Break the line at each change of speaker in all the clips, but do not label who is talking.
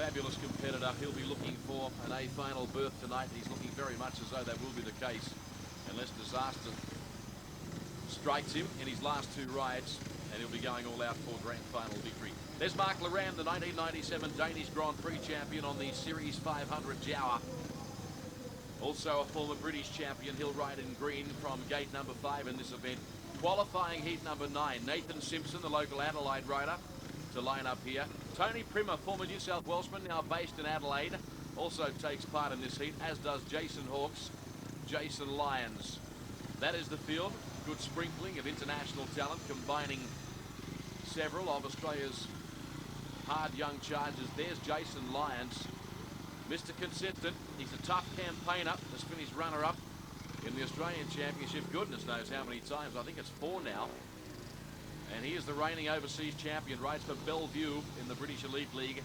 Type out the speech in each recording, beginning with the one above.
fabulous competitor. He'll be looking for an A final berth tonight. He's looking very much as though that will be the case, unless disaster strikes him in his last two rides, and he'll be going all out for grand final victory. There's Mark Laram, the 1997 Danish Grand Prix champion on the Series 500 Jawa. Also a former British champion. He'll ride in green from gate number 5 in this event. Qualifying heat number 9, Nathan Simpson, the local Adelaide rider, to line up here. Tony Primmer, former New South Welshman, now based in Adelaide, also takes part in this heat, as does Jason Hawkes, Jason Lyons. That is the field. Good sprinkling of international talent, combining several of Australia's hard young chargers. There's Jason Lyons, Mr. Consistent. He's a tough campaigner. Has finished runner-up in the Australian Championship. Goodness knows how many times. I think it's 4 now. And he is the reigning overseas champion. Rides for Bellevue in the British Elite League.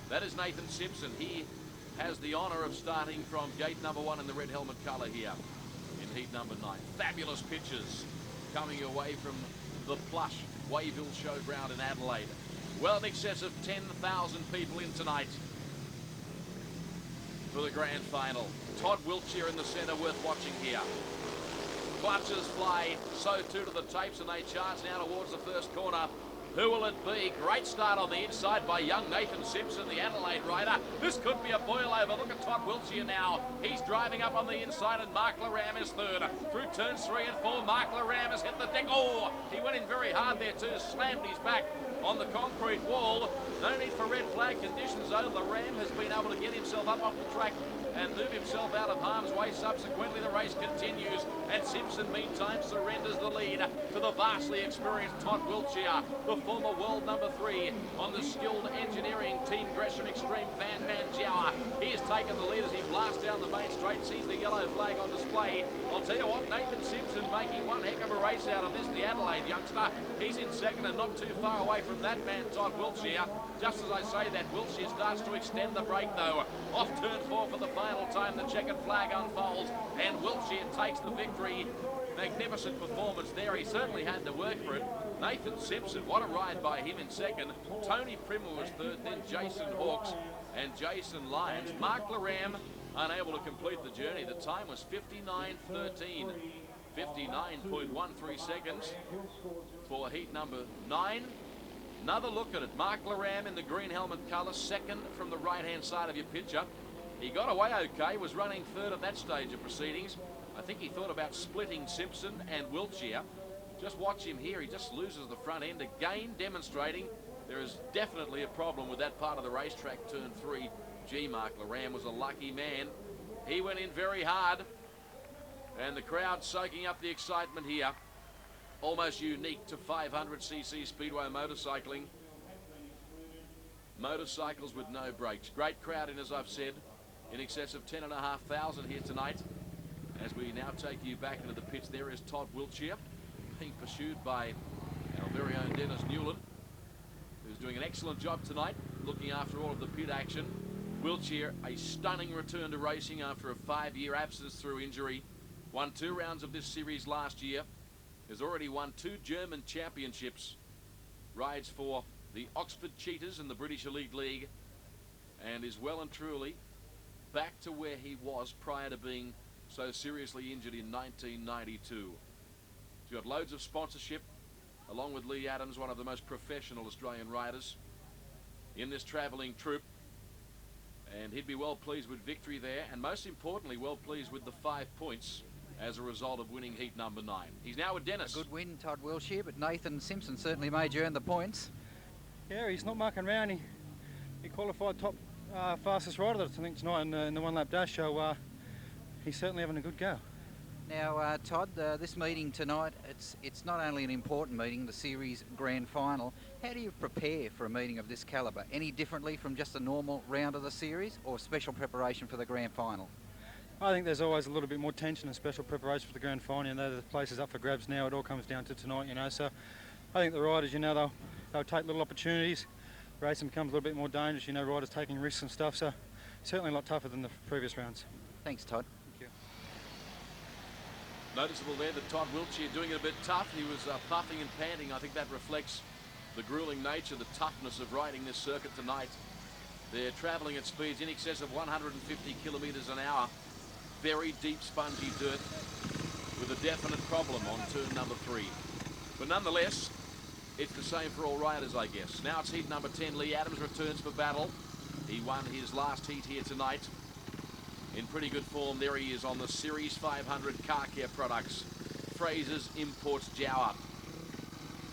That is Nathan Simpson. He has the honour of starting from gate number 1 in the red helmet colour here in heat number 9. Fabulous pictures coming away from the plush Wayville Showground in Adelaide. Well in excess of 10,000 people in tonight for the grand final. Todd Wiltshire in the centre, worth watching here. Clutches fly, so too to the tapes, and they charge now towards the first corner. Who will it be? Great start on the inside by young Nathan Simpson, the Adelaide rider. This could be a boil over. Look at Todd Wiltshire now. He's driving up on the inside, and Mark Laram is third. Through turns 3 and 4, Mark Laram has hit the deck. Oh, he went in very hard there too, slammed his back on the concrete wall. No need for red flag conditions though. Laram has been able to get himself up off the track and move himself out of harm's way. Subsequently, the race continues, and Simpson, meantime, surrenders the lead to the vastly experienced Todd Wiltshire, the former world number 3 on the skilled engineering Team Gresham Extreme Van Man Jawa. He has taken the lead as he blasts down the main straight, sees the yellow flag on display. I'll tell you what, Nathan Simpson making one heck of a race out of this, the Adelaide youngster. He's in second and not too far away from that man, Todd Wiltshire. Just as I say that, Wiltshire starts to extend the break though. Off turn 4 for the final time, the checkered flag unfolds, and Wiltshire takes the victory. Magnificent performance there. He certainly had to work for it. Nathan Simpson, what a ride by him in second. Tony Primmer was third, then Jason Hawkes and Jason Lyons. Mark Laram unable to complete the journey. The time was 59.13. 59.13 seconds for heat number 9. Another look at it. Mark Laram in the green helmet colour, second from the right-hand side of your picture. He got away okay, was running third at that stage of proceedings. I think he thought about splitting Simpson and Wiltshire. Just watch him here. He just loses the front end again, demonstrating there is definitely a problem with that part of the racetrack, turn 3. Gee, Mark Laram was a lucky man. He went in very hard, and the crowd soaking up the excitement here. Almost unique to 500cc Speedway motorcycling. Motorcycles with no brakes. Great crowd in, as I've said, in excess of 10,500 here tonight. As we now take you back into the pits, there is Todd Wiltshire being pursued by our very own Dennis Newland, who's doing an excellent job tonight, looking after all of the pit action. Wiltshire, a stunning return to racing after a 5-year absence through injury. Won 2 rounds of this series last year. Has already won 2 German championships. Rides for the Oxford Cheetahs in the British Elite League, and is well and truly back to where he was prior to being so seriously injured in 1992. He's got loads of sponsorship, along with Lee Adams, one of the most professional Australian riders in this travelling troupe. And he'd be well pleased with victory there, and most importantly, well pleased with the 5 points as a result of winning heat number 9. He's now with Dennis.
A good win, Todd Wiltshire, but Nathan Simpson certainly made you earn the points.
Yeah, he's not mucking around. He qualified top fastest rider, I think, tonight in the one-lap dash, so he's certainly having a good go.
Now, Todd, this meeting tonight, it's not only an important meeting, the series grand final. How do you prepare for a meeting of this calibre? Any differently from just a normal round of the series, or special preparation for the grand final?
I think there's always a little bit more tension and special preparation for the grand final. You know, the place is up for grabs now. It all comes down to tonight, you know. So I think the riders, you know, they'll take little opportunities. Racing becomes a little bit more dangerous, you know, riders taking risks and stuff. So certainly a lot tougher than the previous rounds.
Thanks, Todd.
Thank you.
Noticeable there that Todd Wiltshire doing it a bit tough. He was puffing and panting. I think that reflects the grueling nature, the toughness of riding this circuit tonight. They're travelling at speeds in excess of 150 kilometres an hour. Very deep, spongy dirt with a definite problem on turn number 3. But nonetheless, it's the same for all riders, I guess. Now it's heat number 10. Lee Adams returns for battle. He won his last heat here tonight. In pretty good form. There he is on the Series 500 car care products. Fraser's Imports Jower.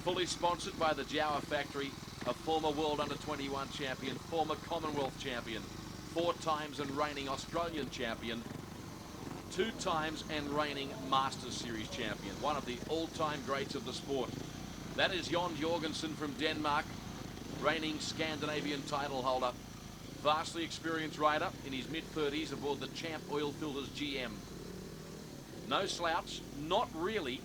Fully sponsored by the Jower factory. A former World Under-21 champion, former Commonwealth champion, 4 times and reigning Australian champion, 2 times and reigning Masters Series champion. One of the all-time greats of the sport. That is Jon Jorgensen from Denmark, reigning Scandinavian title holder. Vastly experienced rider in his mid-30s aboard the Champ Oil Filters GM. No slouch, not really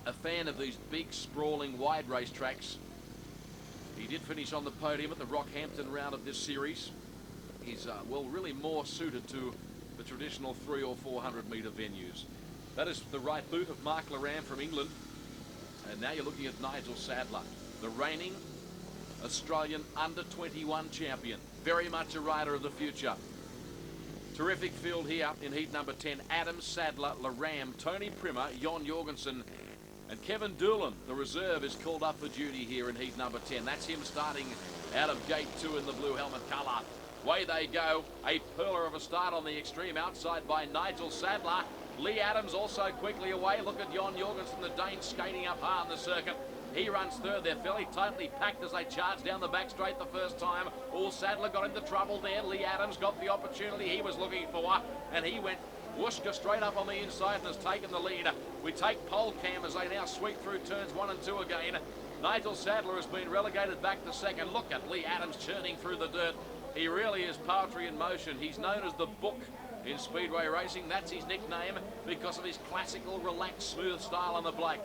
a fan of these big, sprawling, wide racetracks. He did finish on the podium at the Rockhampton round of this series. He's, well, really more suited to the traditional 300 or 400 metre venues. That is the right boot of Mark Laram from England. And now you're looking at Nigel Sadler, the reigning Australian Under-21 champion. Very much a rider of the future. Terrific field here in heat number 10. Adams, Sadler, Laram, Tony Primer, Jon Jorgensen, and Kevin Doolan, the reserve, is called up for duty here in heat number 10. That's him starting out of gate 2 in the blue helmet colour. Away they go. A pearler of a start on the extreme outside by Nigel Sadler. Lee Adams also quickly away. Look at Jon Jorgensen, the Dane, skating up high on the circuit. He runs third. They're fairly tightly packed as they charge down the back straight the first time. Sadler got into trouble there. Lee Adams got the opportunity he was looking for, and he went whooshka straight up on the inside and has taken the lead. We take pole cam as they now sweep through turns 1 and 2 again. Nigel Sadler has been relegated back to second. Look at Lee Adams churning through the dirt. He really is poetry in motion. He's known as the Book in Speedway racing. That's his nickname because of his classical, relaxed, smooth style on the bike.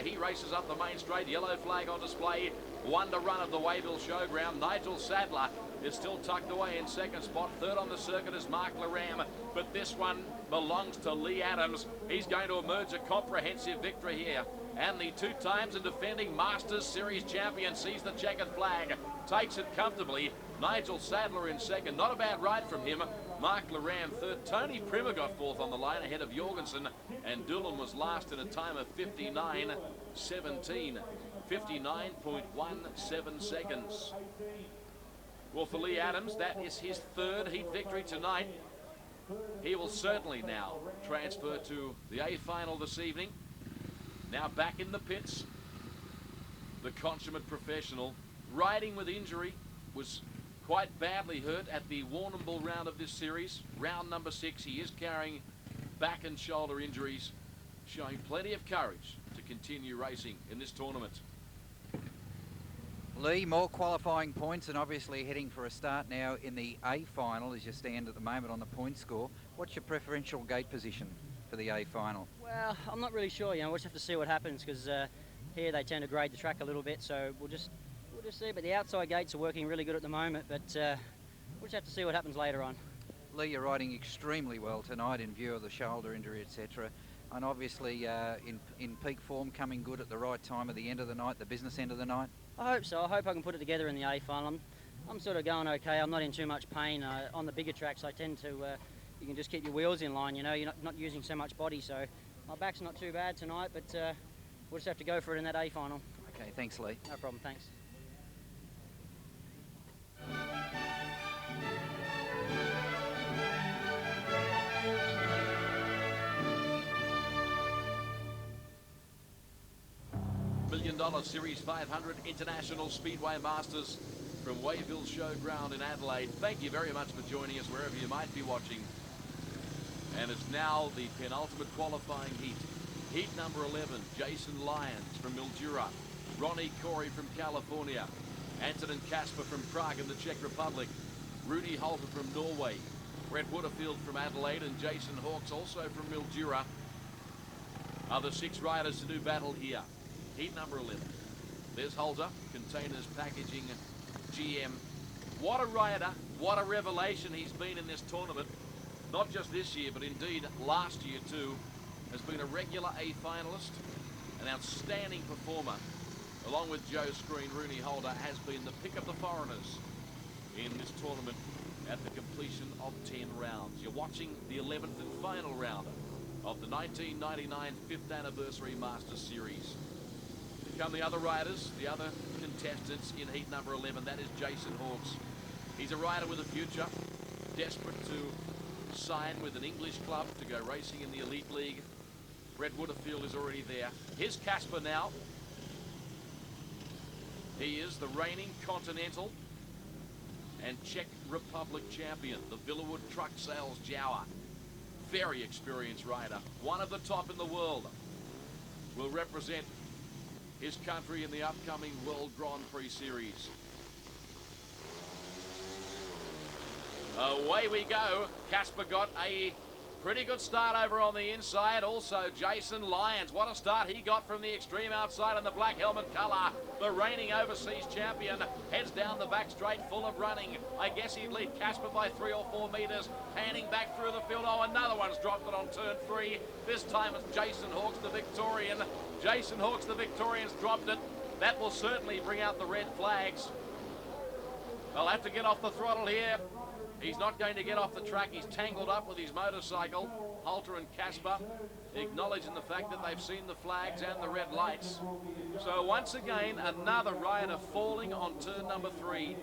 He races up the main straight. Yellow flag on display. Wonder run of the Wayville Showground. Nigel Sadler is still tucked away in second spot. Third on the circuit is Mark Laram, but this one belongs to Lee Adams. He's going to emerge a comprehensive victory here. And the 2 times and defending Masters Series champion sees the checkered flag, takes it comfortably. Nigel Sadler in second. Not a bad ride from him. Mark Laram third. Tony Primer got fourth on the line ahead of Jorgensen, and Doolan was last in a time of 59.17. 59.17 seconds. Well, for Lee Adams, that is his 3rd heat victory tonight. He will certainly now transfer to the A final this evening. Now back in the pits. The consummate professional, riding with injury, was quite badly hurt at the Warrnambool round of this series. Round number 6, he is carrying back and shoulder injuries, showing plenty of courage to continue racing in this tournament.
Lee, more qualifying points and obviously heading for a start now in the A final as you stand at the moment on the point score. What's your preferential gate position for the A final?
Well, I'm not really sure. We'll just have to see what happens because here they tend to grade the track a little bit, so we'll just see. But the outside gates are working really good at the moment, but we'll just have to see what happens later on.
Lee, you're riding extremely well tonight in view of the shoulder injury, etc. And obviously in peak form, coming good at the right time at the end of the night, the business end of the night.
I hope so. I hope I can put it together in the A final. I'm sort of going okay. I'm not in too much pain. On the bigger tracks, I tend to, you can just keep your wheels in line, you're not using so much body. So my back's not too bad tonight, but we'll just have to go for it in that A final.
Okay, thanks, Lee.
No problem, thanks.
$1 million Series 500 International Speedway Masters from Wayville Showground in Adelaide. Thank you very much for joining us wherever you might be watching. And it's now the penultimate qualifying heat. Heat number 11, Jason Lyons from Mildura, Ronnie Corey from California, Antonin Kasper from Prague in the Czech Republic, Rudy Holter from Norway, Brett Waterfield from Adelaide, and Jason Hawkes also from Mildura are the 6 riders to do battle here. Heat number 11. There's Holter, Containers Packaging GM. What a rider, what a revelation he's been in this tournament. Not just this year, but indeed last year too. Has been a regular A finalist, an outstanding performer. Along with Joe Screen, Rooney Holder has been the pick of the foreigners in this tournament at the completion of 10 rounds. You're watching the 11th and final round of the 1999 5th Anniversary Masters Series. Here come the other riders, the other contestants in heat number 11. That is Jason Hawkes. He's a rider with a future, desperate to sign with an English club to go racing in the Elite League. Brett Woodfield is already there. Here's Casper now. He is the reigning Continental and Czech Republic champion, the Villawood Truck Sales Jower. Very experienced rider, one of the top in the world. Will represent his country in the upcoming World Grand Prix Series. Away we go. Casper got a pretty good start over on the inside. Also, Jason Lyons. What a start he got from the extreme outside in the black helmet colour. The reigning overseas champion heads down the back straight full of running. I guess he'd lead Casper by 3 or 4 metres. Panning back through the field. Oh, another one's dropped it on turn 3. This time it's Jason Hawkes, the Victorian. Jason Hawkes, the Victorian's dropped it. That will certainly bring out the red flags. They'll have to get off the throttle here. He's not going to get off the track. He's tangled up with his motorcycle. Halter and Casper acknowledging the fact that they've seen the flags and the red lights. So once again, another rider falling on turn number 3.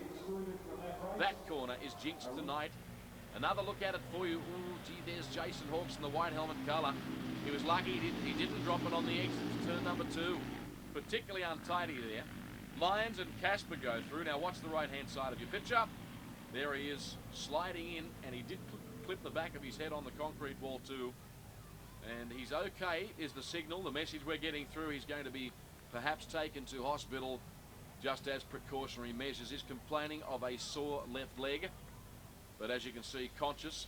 That corner is jinxed tonight. Another look at it for you. Ooh, gee, there's Jason Hawkes in the white helmet colour. He was lucky he didn't drop it on the exit to turn number 2. Particularly untidy there. Lyons and Casper go through. Now watch the right-hand side of your picture. There he is sliding in, and he did clip the back of his head on the concrete wall too. And he's okay, is the signal, the message we're getting through. He's going to be perhaps taken to hospital just as precautionary measures. He's complaining of a sore left leg, but as you can see, conscious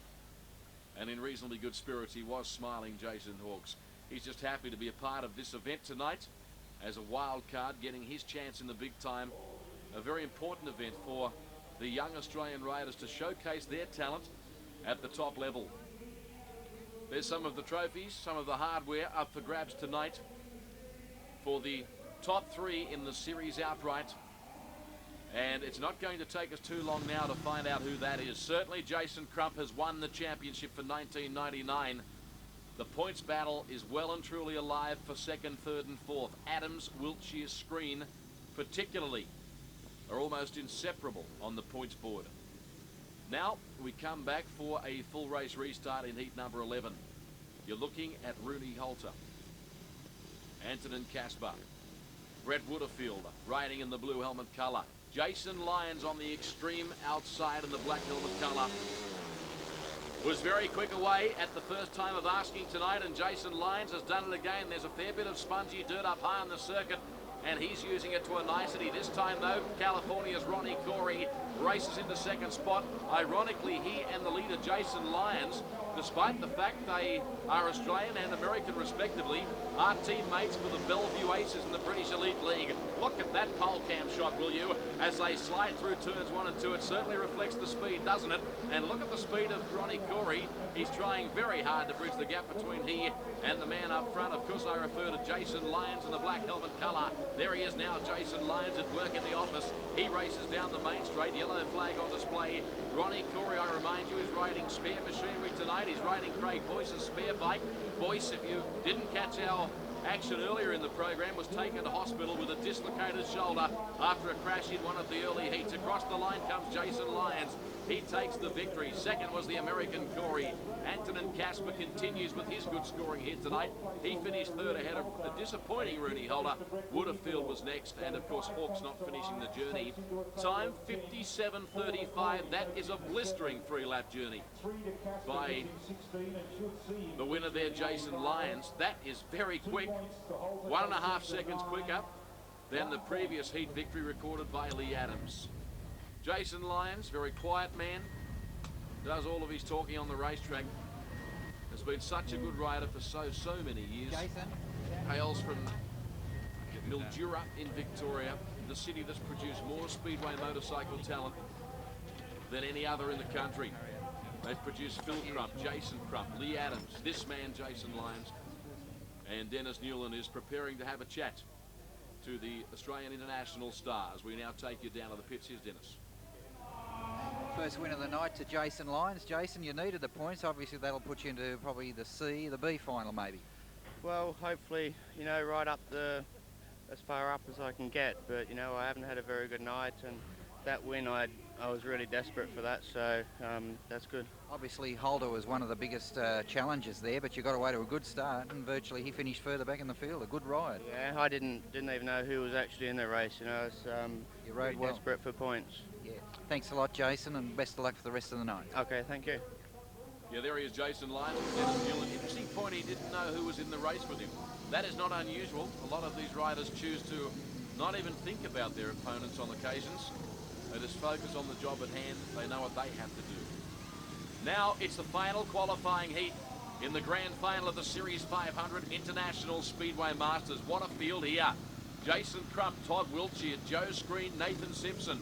and in reasonably good spirits. He was smiling, Jason Hawkes. He's just happy to be a part of this event tonight as a wild card, getting his chance in the big time. A very important event for the young Australian riders to showcase their talent at the top level. There's some of the trophies, some of the hardware up for grabs tonight for the top 3 in the series outright. And it's not going to take us too long now to find out who that is. Certainly Jason Crump has won the championship for 1999. The points battle is well and truly alive for 2nd, 3rd and 4th. Adams, Wiltshire, Screen particularly are almost inseparable on the points board. Now we come back for a full race restart in heat number 11. You're looking at Rooney Halter, Antonin Casper, Brett Woodfield riding in the blue helmet colour, Jason Lyons on the extreme outside in the black helmet colour. Was very quick away at the first time of asking tonight, and Jason Lyons has done it again. There's a fair bit of spongy dirt up high on the circuit, and he's using it to a nicety. This time, though, California's Ronnie Corey races into 2nd spot. Ironically, he and the leader, Jason Lyons, despite the fact they are Australian and American respectively, are teammates for the Bellevue Aces in the British Elite League. Look at that pole cam shot, will you, as they slide through turns 1 and 2. It certainly reflects the speed, doesn't it? And look at the speed of Ronnie Corey. He's trying very hard to bridge the gap between he and the man up front. Of course, I refer to Jason Lyons in the black helmet colour. There he is now, Jason Lyons at work in the office. He races down the main straight, yellow flag on display. Ronnie Corey, I remind you, is riding spare machinery tonight. He's riding Craig Boyce's spare bike. Boyce, if you didn't catch our action earlier in the program, was taken to hospital with a dislocated shoulder after a crash in one of the early heats. Across the line comes Jason Lyons. He takes the victory. Second was the American Corey. Antonin Casper continues with his good scoring here tonight. He finished 3rd ahead of a disappointing Rooney Holder. Woodfield was next, and of course Hawkes not finishing the journey. Time 57.35. That is a blistering 3-lap journey by the winner there, Jason Lyons. That is very quick. 1.5 seconds quicker than the previous heat victory recorded by Lee Adams. Jason Lyons, very quiet man, does all of his talking on the racetrack. Has been such a good rider for so many years.
Jason?
Hails from Mildura in Victoria, the city that's produced more Speedway motorcycle talent than any other in the country. They've produced Phil Crump, Jason Crump, Lee Adams, this man, Jason Lyons, and Dennis Newland is preparing to have a chat to the Australian international stars. We now take you down to the pits. Here's Dennis.
First win of the night to Jason Lyons. Jason, you needed the points. Obviously, that'll put you into probably the C, the B final maybe.
Well, hopefully, you know, right up as far up as I can get. But, you know, I haven't had a very good night, and that win, I was really desperate for that, so that's good.
Obviously, Holder was one of the biggest challenges there, but you got away to a good start, and virtually he finished further back in the field. A good ride.
Yeah, I didn't even know who was actually in the race. You know, it's
you rode
really
well.
Desperate for points.
Yeah. Thanks a lot, Jason, and best of luck for the rest of the night.
Okay, thank you.
Yeah, there he is, Jason Lyons. Dennis Newland. Interesting point, he didn't know who was in the race with him. That is not unusual. A lot of these riders choose to not even think about their opponents on occasions. They just focus on the job at hand. They know what they have to do. Now it's the final qualifying heat in the grand final of the Series 500 International Speedway Masters. What a field here. Jason Crump, Todd Wiltshire, Joe Screen, Nathan Simpson.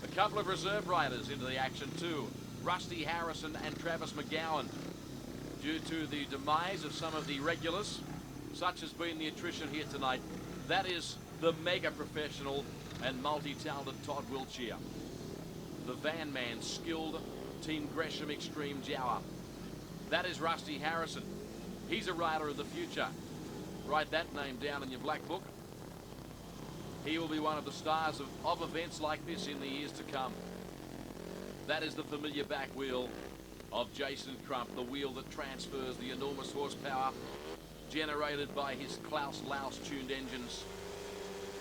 A couple of reserve riders into the action too. Rusty Harrison and Travis McGowan. Due to the demise of some of the regulars, such has been the attrition here tonight, that is the mega professional and multi-talented Todd Wiltshire. The van man, skilled Team Gresham Extreme Jower. That is Rusty Harrison. He's a rider of the future. Write that name down in your black book. He will be one of the stars of events like this in the years to come. That is the familiar back wheel of Jason Crump, the wheel that transfers the enormous horsepower generated by his Klaus Laus tuned engines.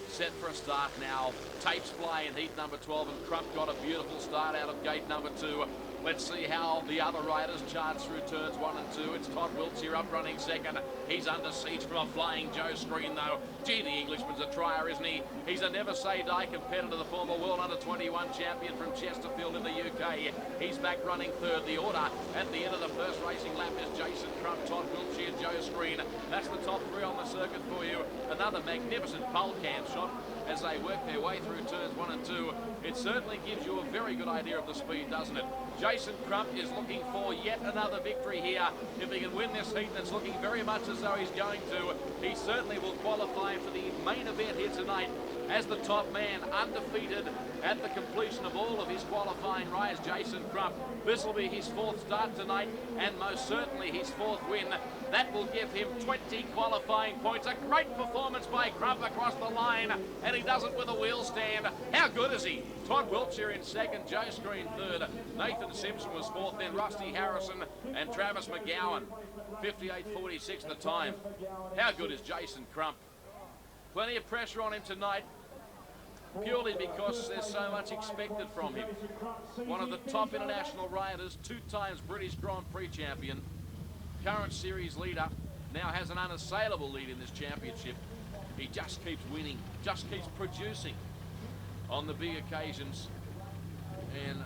Set for a start now. Tapes fly in heat number 12, and Crump got a beautiful start out of gate number 2. Let's see how the other riders charge through turns 1 and 2. It's Todd Wiltshire up running second. He's under siege from a flying Joe Screen though. Gee, the Englishman's a trier, isn't he? He's a never-say-die competitor, the former World Under-21 champion from Chesterfield in the UK. He's back running third. The order at the end of the first racing lap is Jason Crump, Todd Wiltshire, Joe Screen. That's the top 3 on the circuit for you. Another magnificent pole cam shot as they work their way through turns 1 and 2. It certainly gives you a very good idea of the speed, doesn't it? Jason Crump is looking for yet another victory here. If he can win this heat, that's looking very much as though he's going to. He certainly will qualify for the main event here tonight as the top man, undefeated at the completion of all of his qualifying rides. Jason Crump, this will be his 4th start tonight, and most certainly his 4th win. That will give him 20 qualifying points. A great performance by Crump across the line, and he does it with a wheel stand. How good is he? Todd Wiltshire in second, Joe Screen third, Nathan Simpson was 4th, then Rusty Harrison and Travis McGowan. 58.46 the time. How good is Jason Crump? Plenty of pressure on him tonight, purely because there's so much expected from him. One of the top international riders, 2 times British Grand Prix champion, current series leader, now has an unassailable lead in this championship. He just keeps winning, just keeps producing on the big occasions. And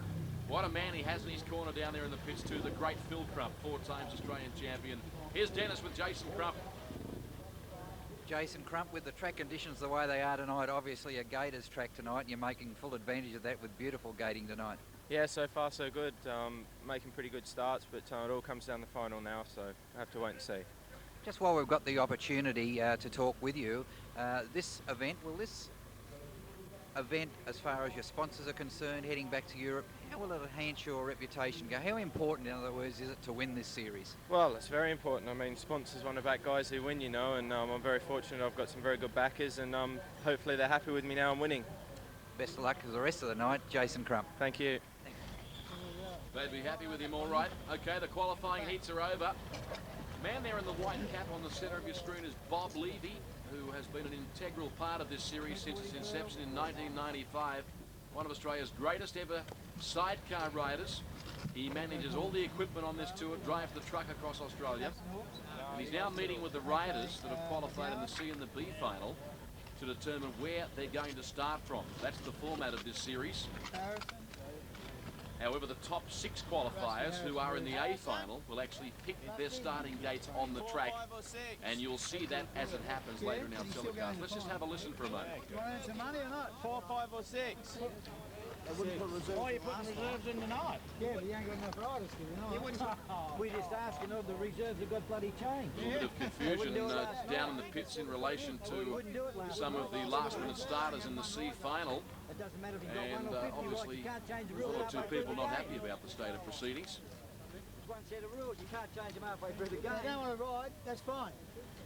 what a man he has in his corner down there in the pits too, the great Phil Crump, 4 times Australian champion. Here's Dennis with Jason Crump.
Jason Crump, with the track conditions the way they are tonight, obviously a Gators track tonight, and you're making full advantage of that with beautiful gating tonight.
Yeah, so far so good. Making pretty good starts, but it all comes down to the final now, so I have to wait and see.
Just while we've got the opportunity to talk with you, this event, as far as your sponsors are concerned, heading back to Europe, how will it enhance your reputation? How important, in other words, is it to win this series?
Well, it's very important. I mean, sponsors want to back guys who win, you know, and I'm very fortunate I've got some very good backers, and hopefully they're happy with me now I'm winning. Best of luck for the rest of the night, Jason Crump. Thank you.
They'd be happy with him, all right. Okay, the qualifying heats are over. Man there in the white cap on the centre of your screen is Bob Levy, who has been an integral part of this series since its inception in 1995. One of Australia's greatest ever sidecar riders. He manages all the equipment on this tour, drives the truck across Australia. And he's now meeting with the riders that have qualified in the C and the B final to determine where they're going to start from. That's the format of this series. However, the top 6 qualifiers who are in the A final will actually pick their starting gates on the track, and you'll see that as it happens later in our telecast. Let's just have a listen for a moment.
Do you want some money or not? 4, 5 or 6? Why are you putting reserves in tonight? Yeah, but you ain't got enough riders to, you know. We're just asking of the reserves have got bloody changed.
A little bit of confusion down in the pits in relation to some of the last-minute starters in the C final. And obviously obviously
You can't change the
there's
rules
one or two
halfway through
people
the
not
game.
happy about the state of proceedings.
There's one set of rules. You can't change them halfway through the game. They don't want to ride. That's fine.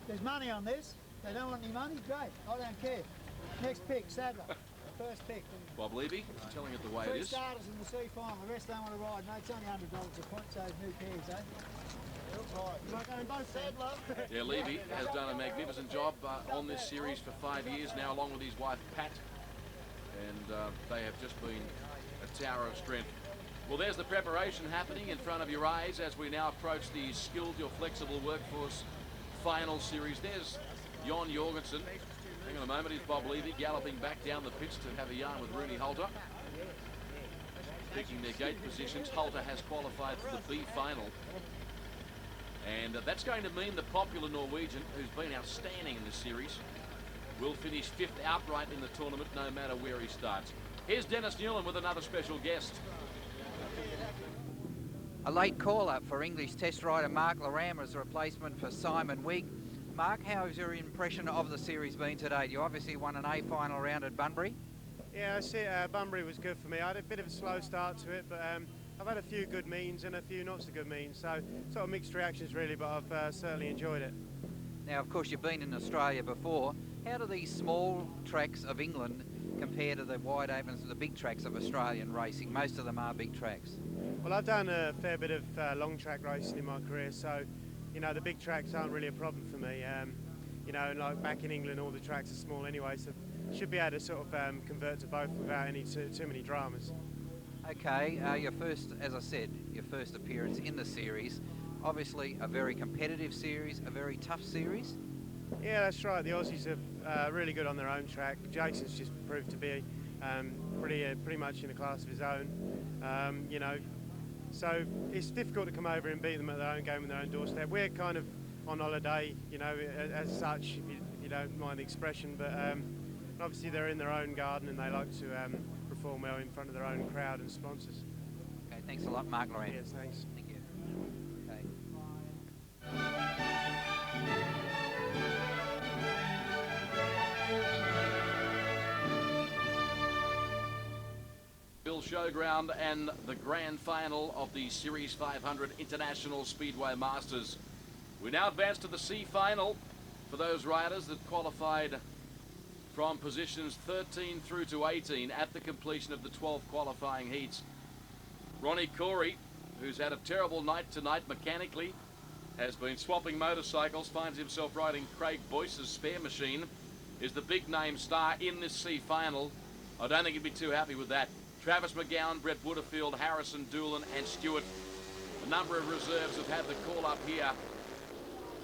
There's money on this. They don't want any money. Great. I don't care. Next pick, Sadler. First pick.
Bob Levy telling it the way it
Three
is.
starters in the C final. The rest don't want to ride. No, it's only $100 a point, so who cares, eh? You like going both, Sadler?
Yeah, Levy has done a magnificent job on this series for 5 years now, along with his wife Pat, and they have just been a tower of strength. Well, there's the preparation happening in front of your eyes as we now approach the Skilled Your Flexible Workforce final series. There's Jon Jorgensen. Hang on a moment, here's Bob Levy galloping back down the pitch to have a yarn with Rooney Holter. Picking their gate positions. Holter has qualified for the B final. And that's going to mean the popular Norwegian, who's been outstanding in this series, will finish 5th outright in the tournament no matter where he starts. Here's Dennis Newland with another special guest.
A late call-up for English test rider Mark Laram as a replacement for Simon Wigg. Mark, how has your impression of the series been today? You obviously won an A final round at Bunbury.
Yeah, I see. Bunbury was good for me. I had a bit of a slow start to it, but I've had a few good meetings and a few not so good meetings, so sort of mixed reactions really, but I've certainly enjoyed it.
Now, of course, you've been in Australia before. How do these small tracks of England compare to the wide opens and the big tracks of Australian racing? Most of them are big tracks.
Well, I've done a fair bit of long track racing in my career, so you know the big tracks aren't really a problem for me. You know, and like back in England, all the tracks are small anyway, so should be able to sort of convert to both without any too many dramas.
Okay, your first, as I said, your first appearance in the series. Obviously, a very competitive series, a very tough series.
Yeah, that's right. The Aussies are really good on their own track. Jason's just proved to be pretty much in a class of his own. You know, so it's difficult to come over and beat them at their own game on their own doorstep. We're kind of on holiday, you know, as such, if you don't mind the expression, but obviously they're in their own garden and they like to perform well in front of their own crowd and sponsors.
Okay, thanks a lot, Mark Loran.
Yes, thanks.
Thank you. Okay.
Wayville Showground and the grand final of the Series 500 International Speedway Masters. We now advance to the C final for those riders that qualified from positions 13 through to 18 at the completion of the 12 qualifying heats. Ronnie Corey, who's had a terrible night tonight mechanically, has been swapping motorcycles, finds himself riding Craig Boyce's spare machine, is the big name star in this C final. I don't think he'd be too happy with that. Travis McGowan, Brett Woodfield, Harrison, Doolan and Stewart. A number of reserves have had the call up here.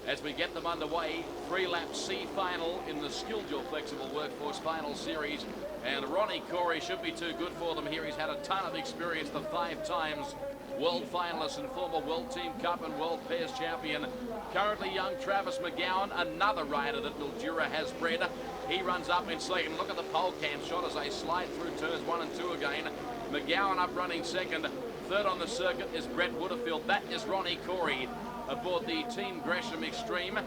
As we get them underway, 3-lap C final in the Skilled Your Flexible Workforce Final Series. And Ronnie Corey should be too good for them here. He's had a ton of experience, the 5 times world finalist and former World Team Cup and World Pairs champion. Currently young Travis McGowan, another rider that Mildura has bred. He runs up in second. Look at the pole cam shot as they slide through turns 1 and 2 again. McGowan up running second. Third on the circuit is Brett Woodfield. That is Ronnie Corey aboard the Team Gresham Extreme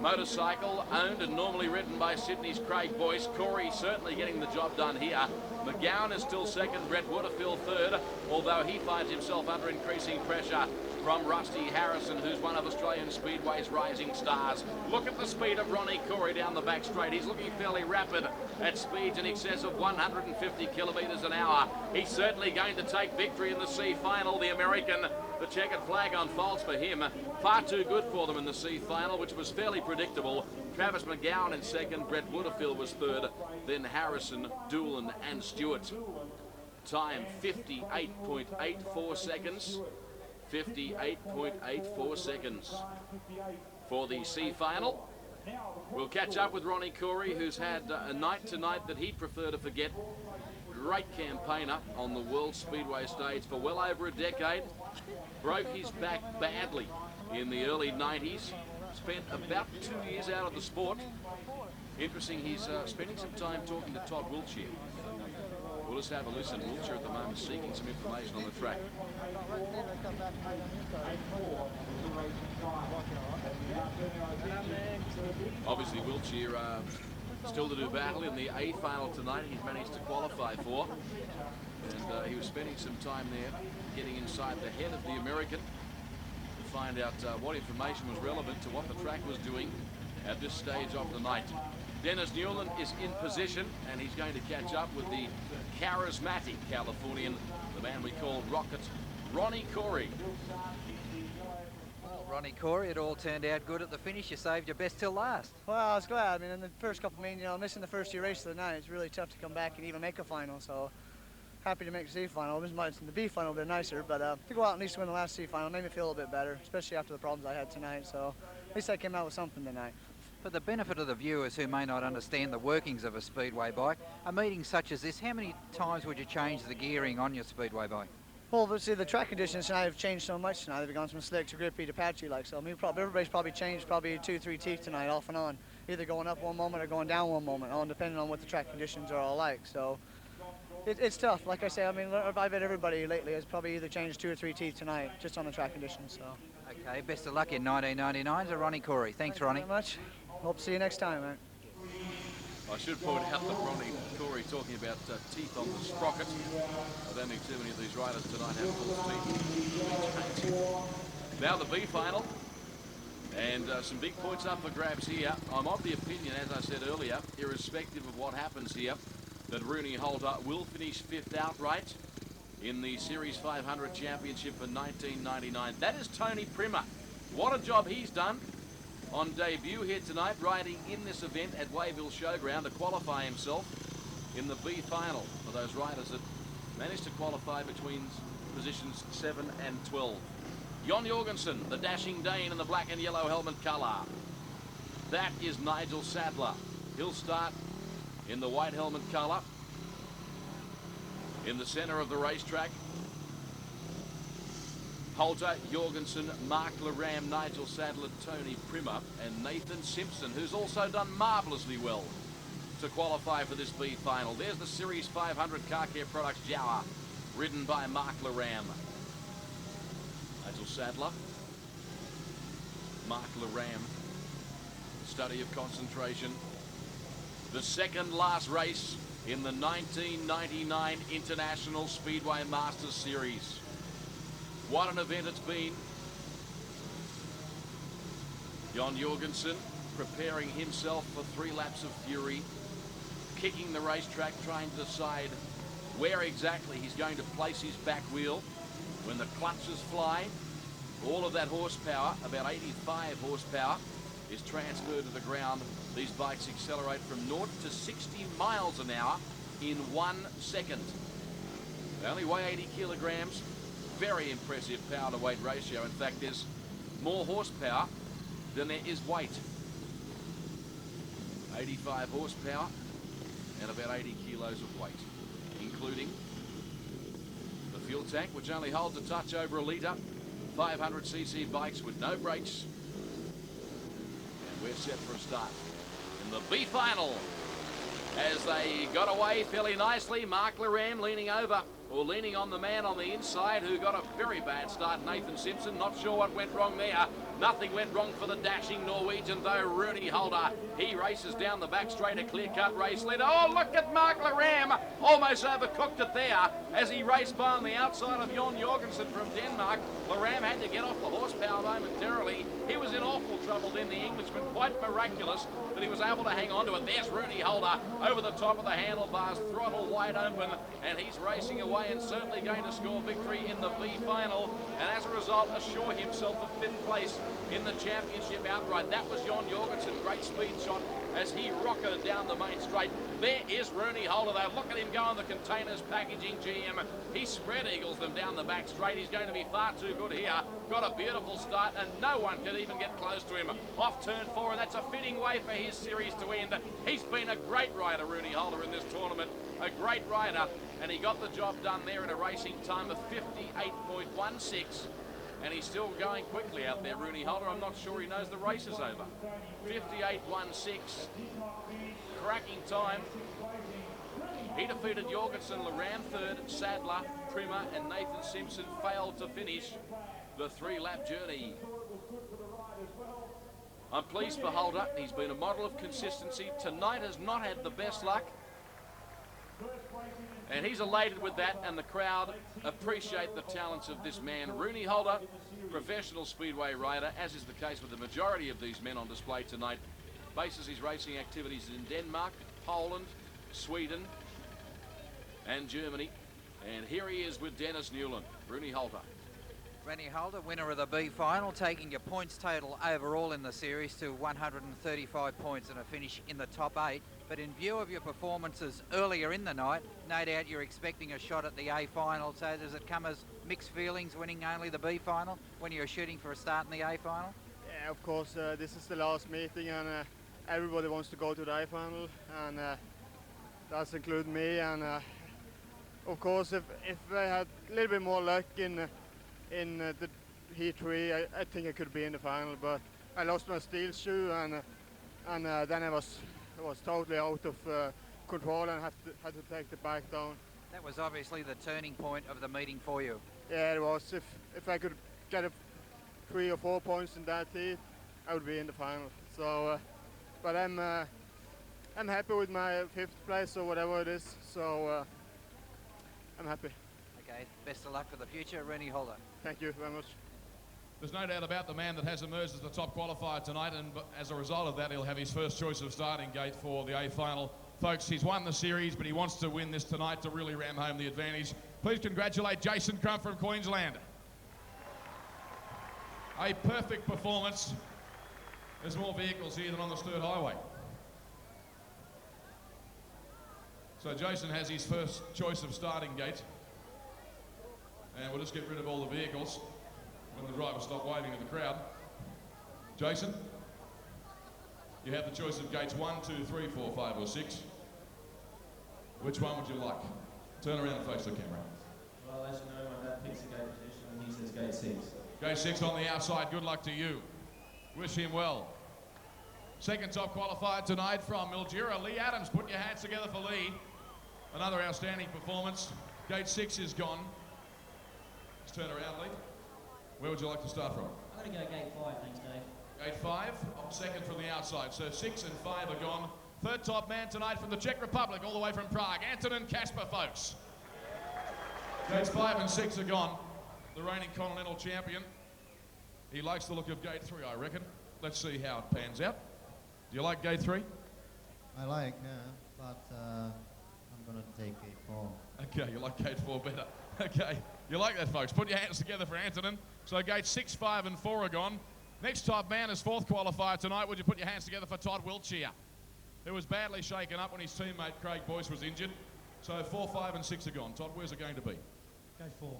motorcycle, owned and normally ridden by Sydney's Craig Boyce. Corey certainly getting the job done here. McGowan is still second, Brett Woodfield third, although he finds himself under increasing pressure from Rusty Harrison, who's one of Australian Speedway's rising stars. Look at the speed of Ronnie Corey down the back straight. He's looking fairly rapid at speeds in excess of 150 kilometres an hour. He's certainly going to take victory in the C final. The American, the checkered flag unfolds for him. Far too good for them in the C final, which was fairly predictable. Travis McGowan in second, Brett Woodfield was third, then Harrison, Doolan and Stewart. Time 58.84 seconds. 58.84 seconds for the C final. We'll catch up with Ronnie Corey, who's had a night tonight that he'd prefer to forget. Great campaigner on the World Speedway stage for well over a decade. Broke his back badly in the early 90s. Spent about 2 years out of the sport. Interesting, he's spending some time talking to Todd Wiltshire. We'll just have a listen. Wiltshire at the moment seeking some information on the track. Obviously Wiltshire still to do battle in the A final tonight. He's managed to qualify for. And spending some time there, getting inside the head of the American to find out what information was relevant to what the track was doing at this stage of the night. Dennis Newland is in position, and he's going to catch up with the charismatic Californian, the man we call Rocket, Ronnie Corey.
Well, Ronnie Corey, it all turned out good at the finish. You saved your best till last.
Well, I was glad. I mean, in the first couple meetings, you know, missing the first two races of the night, it's really tough to come back and even make a final. So happy to make the C final. The B final would have been nicer, but to go out and at least win the last C final made me feel a little bit better, especially after the problems I had tonight. So at least I came out with something tonight.
For the benefit of the viewers who may not understand the workings of a Speedway bike, a meeting such as this, how many times would you change the gearing on your Speedway bike?
Well, but see, the track conditions tonight have changed so much tonight. They've gone from slick to grippy to patchy like. So I mean, everybody's probably changed 2-3 teeth tonight off and on, either going up one moment or going down one moment, all depending on what the track conditions are all like. So it's tough. Like I say, I mean, I've had everybody lately has probably either changed 2 or 3 teeth tonight just on the track conditions. So.
Okay, best of luck in 1999 to Ronnie Corey. Thanks, Ronnie.
Very much. Hope to see you next time, mate.
I should point out that Ronnie Corey talking about teeth on the sprocket. I don't think too many of these riders tonight have false teeth. Now the B final, and some big points up for grabs here. I'm of the opinion, as I said earlier, irrespective of what happens here, that Rooney Holder will finish 5th outright in the Series 500 Championship for 1999. That is Tony Primer. What a job he's done on debut here tonight, riding in this event at Wayville Showground to qualify himself in the B final for those riders that managed to qualify between positions 7 and 12. Jon Jorgensen, the dashing Dane in the black and yellow helmet colour. That is Nigel Sadler. He'll start in the white helmet colour in the centre of the racetrack. Holter, Jorgensen, Mark Laram, Nigel Sadler, Tony Primer, and Nathan Simpson, who's also done marvellously well to qualify for this B final. There's the Series 500 Car Care Products Jawa, ridden by Mark Laram. Nigel Sadler, Mark Laram, study of concentration. The second last race in the 1999 International Speedway Masters Series. What an event it's been. Jon Jorgensen preparing himself for 3 laps of fury, kicking the racetrack, trying to decide where exactly he's going to place his back wheel when the clutches fly. All of that horsepower, about 85 horsepower, is transferred to the ground. These bikes accelerate from 0 to 60 miles an hour in 1 second. They only weigh 80 kilograms. Very impressive power to weight ratio. In fact, there's more horsepower than there is weight. 85 horsepower and about 80 kilos of weight, including the fuel tank, which only holds a touch over a litre. 500cc bikes with no brakes. And we're set for a start in the B final. As they got away fairly nicely, Mark Laram leaning over, or leaning on the man on the inside who got a very bad start, Nathan Simpson. Not sure what went wrong there. Nothing went wrong for the dashing Norwegian, though. Rooney Holder, he races down the back straight, a clear-cut race leader. Oh, look at Mark Laram. Almost overcooked it there as he raced by on the outside of Jon Jorgensen from Denmark. Laram had to get off the horsepower momentarily. He was in awful trouble then, the Englishman. Quite miraculous that he was able to hang on to it. There's Rooney Holder over the top of the handlebars, throttle wide open, and he's racing away and certainly going to score victory in the B final, and as a result assure himself a 5th place in the championship outright. That was Jon Jorgensen, great speed shot as he rocketed down the main straight. There is Rooney Holder though. Look at him go on the containers packaging GM. He spread eagles them down the back straight. He's going to be far too good here. Got a beautiful start and no one could even get close to him. Off turn 4, and that's a fitting way for his series to end. He's been a great rider, Rooney Holder, in this tournament. A great rider, and he got the job done there in a racing time of 58.16. And he's still going quickly out there, Rooney Holder. I'm not sure he knows the race is over. 58.16. Cracking time. He defeated Jorgensen, Laram 3rd, Sadler, Primer, and Nathan Simpson failed to finish the 3-lap journey. I'm pleased for Holder. He's been a model of consistency. Tonight has not had the best luck. And he's elated with that, and the crowd appreciate the talents of this man. Rooney Holder, professional speedway rider, as is the case with the majority of these men on display tonight, bases his racing activities in Denmark, Poland, Sweden, and Germany. And here he is with Dennis Newland, Rooney Holder.
Rooney Holder, winner of the B final, taking your points total overall in the series to 135 points and a finish in the top 8. But in view of your performances earlier in the night, no doubt you're expecting a shot at the A final. So does it come as mixed feelings winning only the B final when you're shooting for a start in the A final?
Yeah, of course, this is the last meeting, and everybody wants to go to the A final, and that's include me. And of course, if I had a little bit more luck in the heat 3, I think I could be in the final. But I lost my steel shoe, and then I was totally out of control and had to take the bike down.
That was obviously the turning point of the meeting for you.
Yeah, it was. If I could get 3 or 4 points in that heat, I would be in the final. So, but I'm happy with my 5th place or whatever it is. So I'm happy.
Okay, best of luck for the future, Rooney Holder.
Thank you very much.
There's no doubt about the man that has emerged as the top qualifier tonight, and as a result of that, he'll have his first choice of starting gate for the A final. Folks, he's won the series, but he wants to win this tonight to really ram home the advantage. Please congratulate Jason Crump from Queensland. A perfect performance. There's more vehicles here than on the Sturt Highway. So Jason has his first choice of starting gate. And we'll just get rid of all the vehicles when the drivers stop waving at the crowd. Jason, you have the choice of gates 1, 2, 3, 4, 5 or 6. Which one would you like? Turn around and face the camera.
Well, as you know, my dad picks a gate position and he says gate 6.
Gate 6 on the outside. Good luck to you. Wish him well. Second top qualifier tonight from Mildura, Lee Adams. Put your hands together for Lee. Another outstanding performance. Gate 6 is gone. Let's turn around, Lee. Where would you like to start from?
I'm going to go gate 5, thanks, Dave.
Gate 5, second from the outside. So 6 and 5 are gone. Third top man tonight from the Czech Republic, all the way from Prague, Antonin Kasper, folks. Gates 5 and 6 are gone. The reigning continental champion. He likes the look of gate 3, I reckon. Let's see how it pans out. Do you like gate 3?
I like, yeah, but I'm going to take gate 4.
Okay, you like gate 4 better. Okay, you like that, folks. Put your hands together for Antonin. So gates 6, 5 and 4 are gone. Next top man is fourth qualifier tonight. Would you put your hands together for Todd Wiltshire, who was badly shaken up when his teammate Craig Boyce was injured. So 4, 5 and 6 are gone. Todd, where's it going to be?
Gate 4.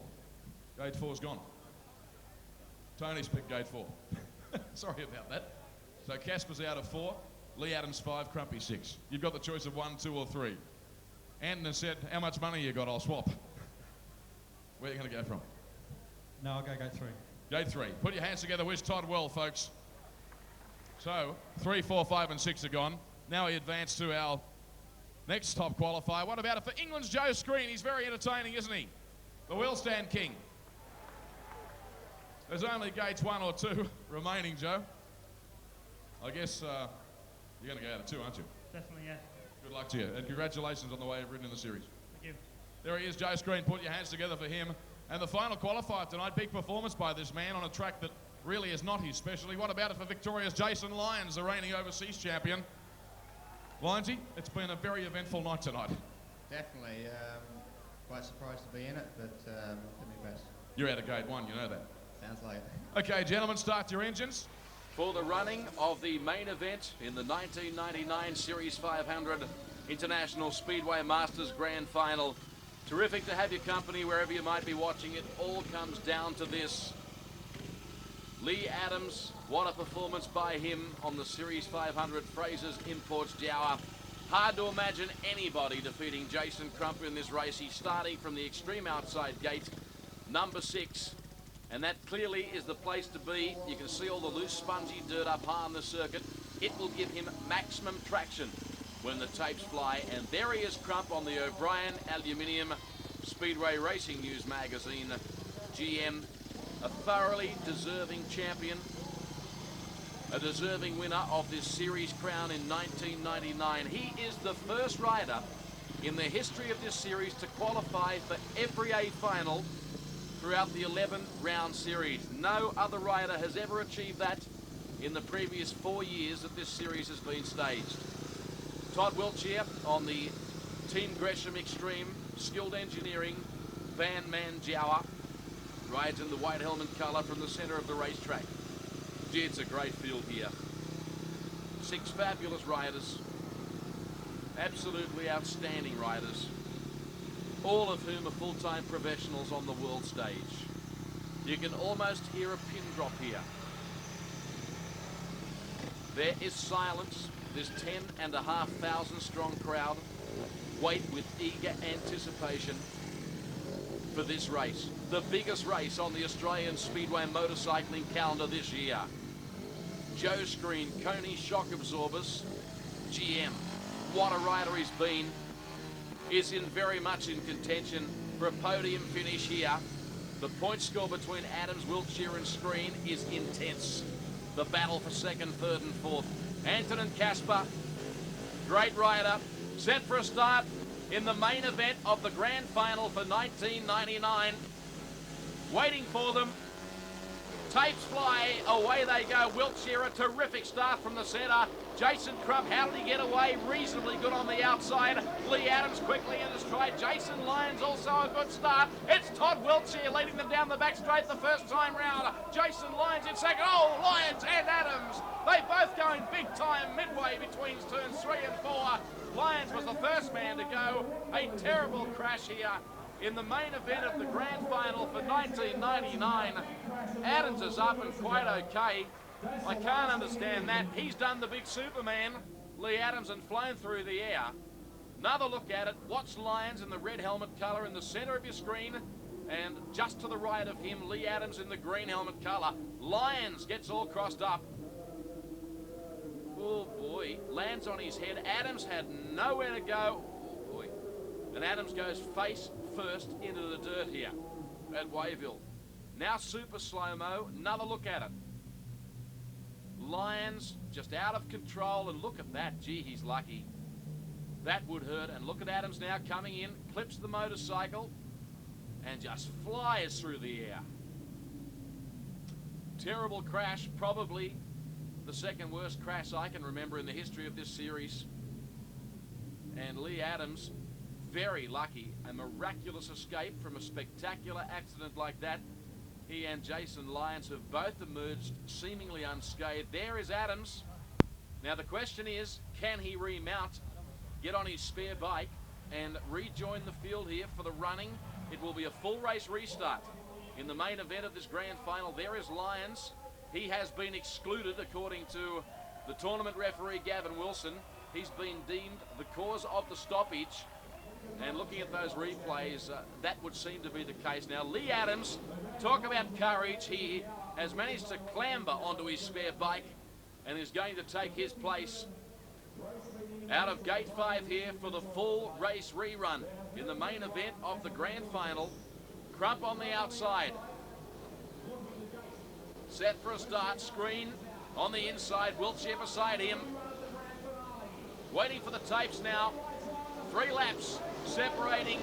Gate 4's gone. Tony's picked gate 4. Sorry about that. So Casper's out of 4. Lee Adams 5, Crumpy 6. You've got the choice of 1, 2 or 3. Anton said, how much money you got? I'll swap. Where are you going to go from?
No, I'll go gate 3.
Gate 3. Put your hands together. Wish Todd well, folks. So 3, 4, 5 and 6 are gone. Now we advance to our next top qualifier. What about it for England's Joe Screen? He's very entertaining, isn't he? The wheel stand king. There's only gates 1 or 2 remaining, Joe. I guess you're going to go out of 2, aren't you?
Definitely, yeah.
Good luck to you, and congratulations on the way you've ridden in the series.
Thank you.
There he is, Joe Screen. Put your hands together for him. And the final qualifier tonight, big performance by this man on a track that really is not his specialty. What about it for Victoria's Jason Lyons, the reigning overseas champion? Lyonsy, it's been a very eventful night tonight.
Definitely. Quite surprised to be in it, but did my best.
You're out of gate 1, you know that.
Sounds like it.
Okay, gentlemen, start your engines.
For the running of the main event in the 1999 Series 500 International Speedway Masters Grand Final. Terrific to have your company wherever you might be watching it. All comes down to this. Lee Adams, what a performance by him on the Series 500 Fraser's Imports Dower. Hard to imagine anybody defeating Jason Crump in this race. He's starting from the extreme outside gate, number 6. And that clearly is the place to be. You can see all the loose, spongy dirt up high on the circuit. It will give him maximum traction when the tapes fly. And there he is, Crump, on the O'Brien Aluminium Speedway Racing News magazine GM. A thoroughly deserving champion, a deserving winner of this series crown in 1999. He is the first rider in the history of this series to qualify for every A final throughout the 11-round series. No other rider has ever achieved that in the previous 4 years that this series has been staged. Todd Wiltshire on the Team Gresham Extreme Skilled Engineering Van Manjauer rides in the white helmet colour from the centre of the racetrack. Gee, it's a great field here. 6 fabulous riders, absolutely outstanding riders, all of whom are full-time professionals on the world stage. You can almost hear a pin drop here. There is silence. This 10,500 strong crowd wait with eager anticipation for this race, the biggest race on the Australian Speedway motorcycling calendar this year. Joe Screen, Coney Shock Absorbers, GM. What a rider he's been. Is very much in contention for a podium finish here. The point score between Adams, Wiltshire and Screen is intense. The battle for second, third and fourth. Antonin Casper, great rider, set for a start in the main event of the grand final for 1999. Waiting for them. Tapes fly, away they go. Wiltshire, a terrific start from the centre. Jason Crump, how did he get away? Reasonably good on the outside. Lee Adams quickly in the stride. Jason Lyons also a good start. It's Todd Wiltshire leading them down the back straight the first time round. Jason Lyons in second. Oh, Lyons and Adams. They both going big time midway between turns 3 and 4. Lyons was the first man to go. A terrible crash here in the main event of the grand final for 1999. Adams is up and quite okay. I can't understand that. He's done the big Superman, Lee Adams, and flown through the air. Another look at it. Watch Lyons in the red helmet colour in the centre of your screen, and just to the right of him, Lee Adams in the green helmet colour. Lyons gets all crossed up. Oh boy, lands on his head. Adams had nowhere to go. Oh boy. And Adams goes face first into the dirt here at Wayville. Now super slow-mo, another look at it. Lyons just out of control, and look at that. Gee, he's lucky. That would hurt. And look at Adams now coming in, clips the motorcycle and just flies through the air. Terrible crash, probably the second worst crash I can remember in the history of this series. And Lee Adams, very lucky, a miraculous escape from a spectacular accident like that. He and Jason Lyons have both emerged seemingly unscathed. There is Adams. Now the question is, can he remount, get on his spare bike and rejoin the field here for the running? It will be a full race restart in the main event of this grand final. There is Lyons. He has been excluded according to the tournament referee Gavin Wilson. He's been deemed the cause of the stoppage. And looking at those replays, that would seem to be the case. Now, Lee Adams, talk about courage. He has managed to clamber onto his spare bike and is going to take his place out of gate 5 here for the full race rerun in the main event of the grand final. Crump on the outside. Set for a start. Screen on the inside. Wiltshire beside him. Waiting for the tapes now. 3 laps separating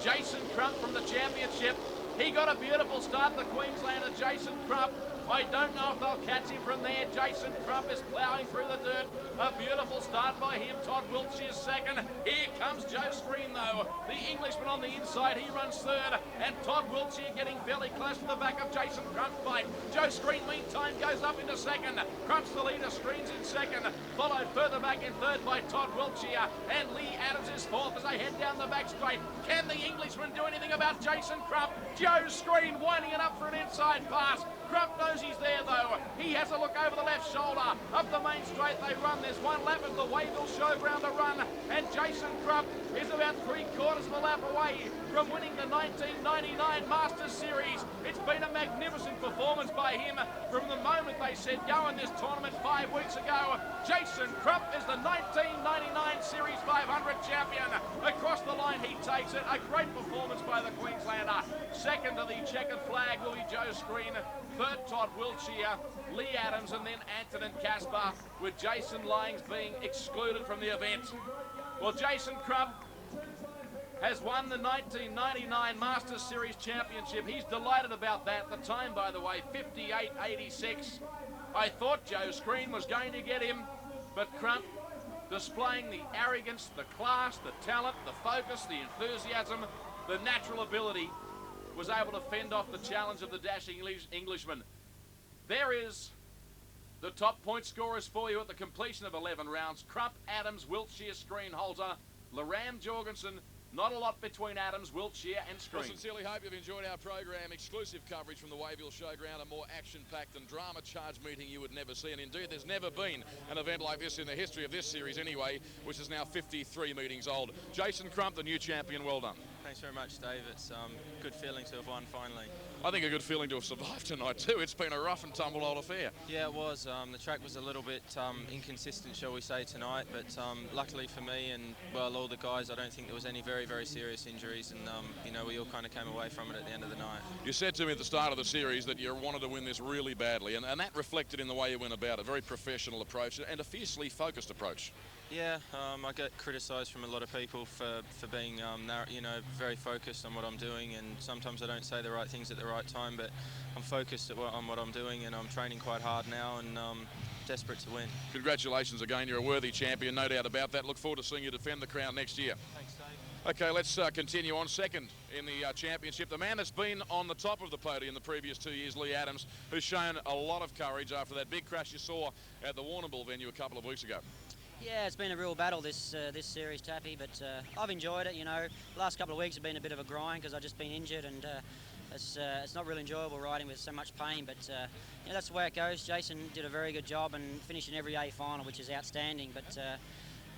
Jason Crump from the championship. He got a beautiful start, the Queenslander Jason Crump. I don't know if they'll catch him from there. Jason Crump is ploughing through the dirt. A beautiful start by him. Todd Wiltshire's second. Here comes Joe Screen, though. The Englishman on the inside, he runs third. And Todd Wiltshire getting fairly close to the back of Jason Crump's bike. Joe Screen, meantime, goes up into second. Crump's the leader, Screen's in second. Followed further back in third by Todd Wiltshire. And Lee Adams is fourth as they head down the back straight. Can the Englishman do anything about Jason Crump? Joe Screen winding it up for an inside pass. Crump knows he's there, though. He has a look over the left shoulder. Up the main straight they run. There's 1 lap of the Wayville Showgrounds to run. And Jason Crump is about 3/4 of a lap away from winning the 1999 Masters Series. It's been a magnificent performance by him from the moment they said go in this tournament 5 weeks ago. Jason Crump is the 1999 Series 500 champion. Across the line he takes it. A great performance by the Queenslander. Second to the checkered flag will be Joe Screen. Third, Todd Wiltshire, Lee Adams, and then Antonin Casper, with Jason Lyons being excluded from the event. Well, Jason Crump has won the 1999 Masters Series Championship. He's delighted about that. The time, by the way, 58.86. I thought Joe Screen was going to get him, but Crump, displaying the arrogance, the class, the talent, the focus, the enthusiasm, the natural ability, was able to fend off the challenge of the dashing Englishman. There is the top point scorers for you at the completion of 11 rounds. Crump, Adams, Wiltshire, Screen, Holter, Loran, Jorgensen. Not a lot between Adams, Wiltshire and Screen.
Well, sincerely hope you've enjoyed our program. Exclusive coverage from the Wayville Showground, a more action-packed and drama-charged meeting you would never see. And indeed, there's never been an event like this in the history of this series anyway, which is now 53 meetings old. Jason Crump, the new champion, well done.
Thanks very much, Dave. It's a good feeling to have won finally.
I think a good feeling to have survived tonight too. It's been a rough and tumble old affair.
Yeah, it was. The track was a little bit inconsistent, shall we say, tonight. But luckily for me and, well, all the guys, I don't think there was any very, very serious injuries. And, you know, we all kind of came away from it at the end of the night.
You said to me at the start of the series that you wanted to win this really badly. And that reflected in the way you went about it. A very professional approach and a fiercely focused approach.
Yeah, I get criticised from a lot of people for being, you know, very focused on what I'm doing, and sometimes I don't say the right things at the right time, but I'm focused on what I'm doing, and I'm training quite hard now, and desperate to win.
Congratulations again, you're a worthy champion, no doubt about that. Look forward to seeing you defend the crown next year.
Thanks, Dave.
Okay, let's continue on. Second in the championship, the man that's been on the top of the podium the previous 2 years, Lee Adams, who's shown a lot of courage after that big crash you saw at the Warrnambool venue a couple of weeks ago.
Yeah, it's been a real battle this series, Tappy, but I've enjoyed it. You know, the last couple of weeks have been a bit of a grind because I've just been injured, and it's not really enjoyable riding with so much pain. But you know, that's the way it goes. Jason did a very good job and finished in every A final, which is outstanding. But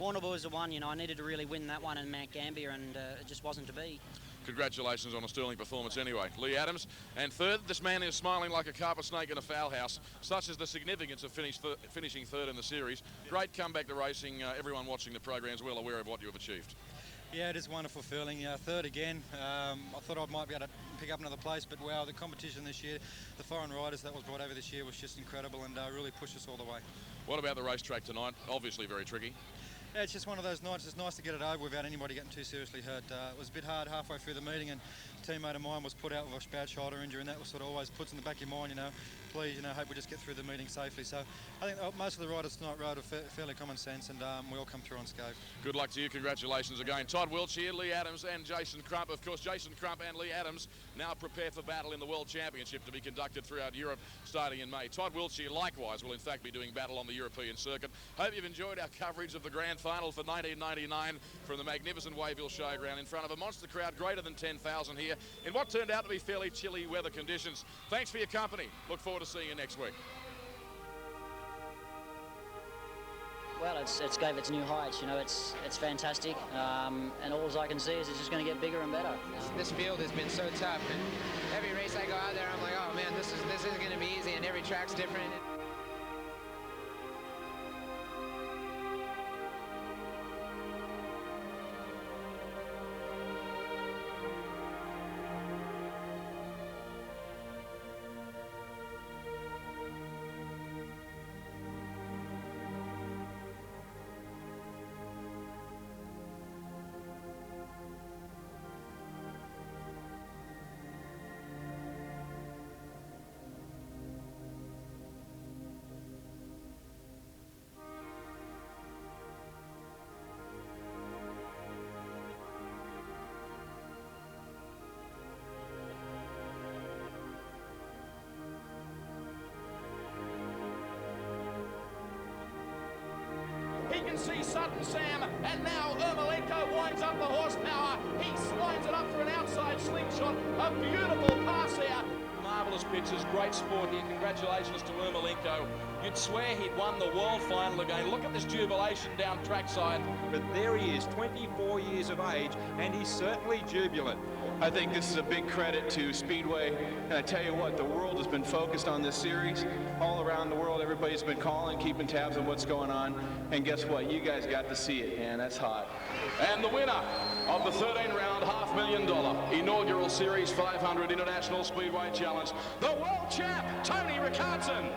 Warrnambool was the one. You know, I needed to really win that one in Mount Gambier, and it just wasn't to be.
Congratulations on a sterling performance anyway. Lee Adams. And third, this man is smiling like a carpet snake in a foul house. Such is the significance of finishing third in the series. Great comeback to racing. Everyone watching the program is well aware of what you have achieved.
Yeah, it is a wonderful feeling. Third again. I thought I might be able to pick up another place, but wow, the competition this year, the foreign riders that was brought over this year was just incredible and really pushed us all the way.
What about the racetrack tonight? Obviously very tricky.
Yeah, it's just one of those nights. It's nice to get it over without anybody getting too seriously hurt. It was a bit hard halfway through the meeting, and a teammate of mine was put out with a bad shoulder injury, and that was sort of always puts in the back of your mind, you know, please, you know, hope we just get through the meeting safely. So I think most of the riders tonight rode with fairly common sense, and we all come through unscathed.
Good luck to you. Congratulations again. Todd Wiltshire, Lee Adams and Jason Crump. Of course, Jason Crump and Lee Adams now prepare for battle in the World Championship to be conducted throughout Europe starting in May. Todd Wiltshire likewise will in fact be doing battle on the European circuit. Hope you've enjoyed our coverage of the grand final for 1999 from the magnificent Wayville Showground in front of a monster crowd greater than 10,000 here in what turned out to be fairly chilly weather conditions. Thanks for your company. Look forward to seeing you next week.
Well, it's gave its new heights. You know, it's fantastic, and all I can see is it's just going to get bigger and better.
This field has been so tough, and every race I go out there, I'm like, oh man, this isn't going to be easy, and every track's different.
He can see Sutton Sam, and now Ermolenko winds up the horsepower. He lines it up for an outside slingshot. A beautiful pass here. Marvellous pictures, great sport here. Congratulations to Ermolenko. You'd swear he'd won the world final again. Look at this jubilation down trackside.
But there he is, 24 years of age, and he's certainly jubilant.
I think this is a big credit to Speedway, and I tell you what, the world has been focused on this series. All around the world, everybody's been calling, keeping tabs on what's going on, and guess what? You guys got to see it, man. That's hot.
And the winner of the 13-round $500,000 inaugural Series 500 International Speedway Challenge, the world champ, Tony Ricardson.